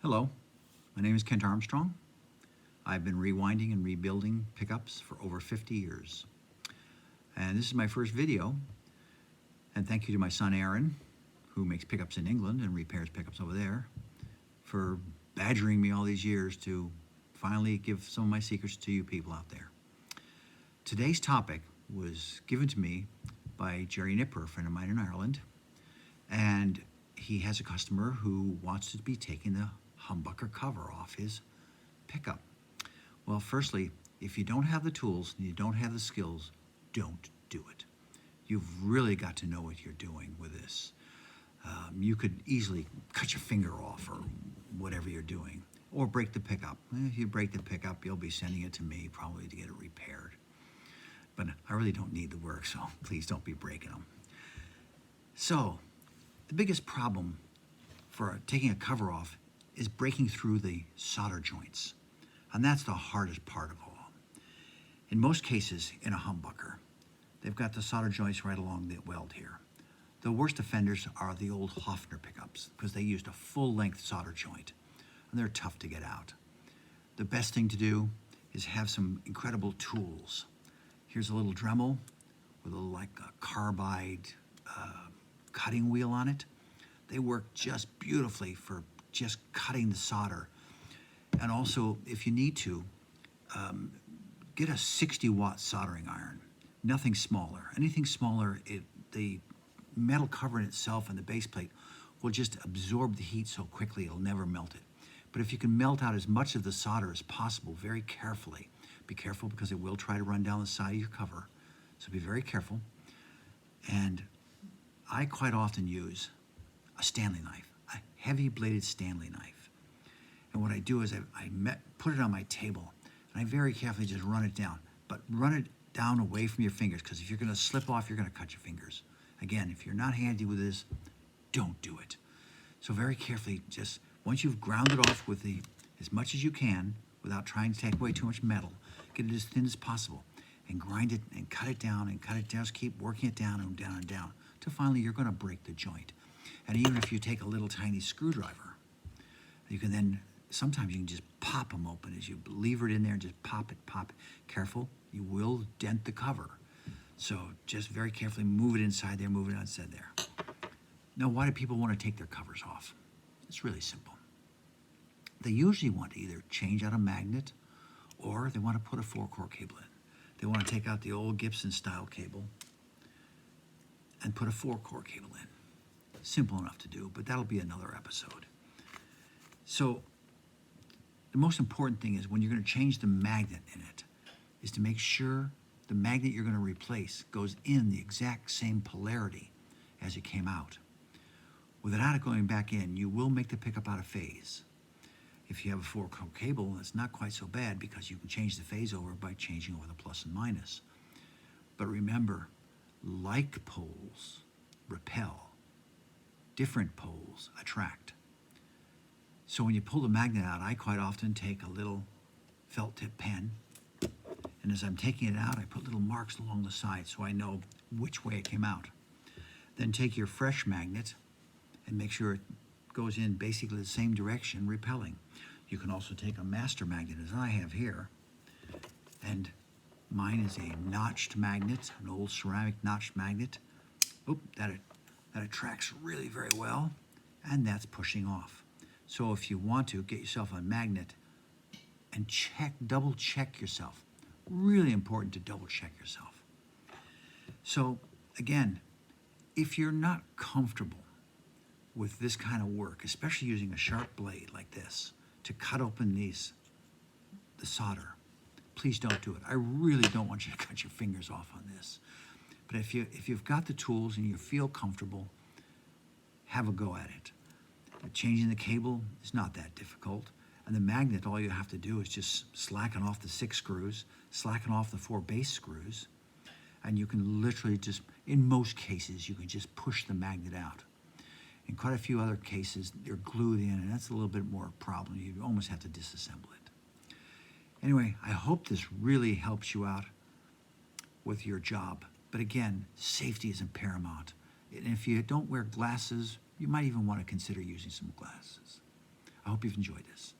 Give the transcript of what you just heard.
Hello, my name is Kent Armstrong. I've been rewinding and rebuilding pickups for over 50 years. And this is my first video. And thank you to my son Aaron, who makes pickups in England and repairs pickups over there, for badgering me all these years to finally give some of my secrets to you people out there. Today's topic was given to me by Jerry Nipper, a friend of mine in Ireland. And he has a customer who wants to be taking the humbucker cover off his pickup. Well, firstly, if you don't have the tools and you don't have the skills, don't do it. You've really got to know what you're doing with this. You could easily cut your finger off or whatever you're doing, or break the pickup. If you break the pickup, you'll be sending it to me probably to get it repaired. But I really don't need the work, so please don't be breaking them. So, the biggest problem for taking a cover off is breaking through the solder joints. And that's the hardest part of all. In most cases, in a humbucker, they've got the solder joints right along the weld here. The worst offenders are the old Hofner pickups because they used a full-length solder joint, and they're tough to get out. The best thing to do is have some incredible tools. Here's a little Dremel with like a carbide cutting wheel on it. They work just beautifully for just cutting the solder. And also, if you need to, get a 60-watt soldering iron. Nothing smaller. Anything smaller, the metal cover in itself and the base plate will just absorb the heat so quickly it'll never melt it. But if you can melt out as much of the solder as possible very carefully, be careful because it will try to run down the side of your cover, so be very careful. And I quite often use a Stanley knife, a heavy-bladed Stanley knife. And what I do is I put it on my table, and I very carefully just run it down. But run it down away from your fingers, because if you're going to slip off, you're going to cut your fingers. Again, if you're not handy with this, don't do it. So very carefully, just once you've ground it off with as much as you can, without trying to take away too much metal, get it as thin as possible, and grind it and cut it down and cut it down. Just keep working it down and down and down, till finally you're going to break the joint. And even if you take a little tiny screwdriver, you can then, sometimes you can just pop them open as you lever it in there and just pop it. Careful, you will dent the cover. So just very carefully move it inside there, move it outside there. Now, why do people want to take their covers off? It's really simple. They usually want to either change out a magnet or they want to put a 4-core cable in. They want to take out the old Gibson style cable and put a 4-core cable in. Simple enough to do, but that'll be another episode. So the most important thing is when you're going to change the magnet in it is to make sure the magnet you're going to replace goes in the exact same polarity as it came out. Without it going back in, you will make the pickup out of phase. If you have a 4-core cable, that's not quite so bad because you can change the phase over by changing over the plus and minus. But remember, like poles repel, different poles attract. So when you pull the magnet out, I quite often take a little felt tip pen, and as I'm taking it out, I put little marks along the side so I know which way it came out. Then take your fresh magnet and make sure it goes in basically the same direction, repelling. You can also take a master magnet, as I have here, and mine is a notched magnet, an old ceramic notched magnet. Oop, that attracts really very well, and that's pushing off. So if you want to, get yourself a magnet and double check yourself. Really important to double check yourself. So again, if you're not comfortable with this kind of work, especially using a sharp blade like this to cut open the solder, please don't do it. I really don't want you to cut your fingers off on this. But if you've got the tools and you feel comfortable, have a go at it. Changing the cable is not that difficult. And the magnet, all you have to do is just slacken off the 6 screws, slacken off the 4 base screws, and you can literally just, in most cases, you can just push the magnet out. In quite a few other cases, they're glued in, and that's a little bit more problem. You almost have to disassemble it. Anyway, I hope this really helps you out with your job. But again, safety is paramount. And if you don't wear glasses, you might even want to consider using some glasses. I hope you've enjoyed this.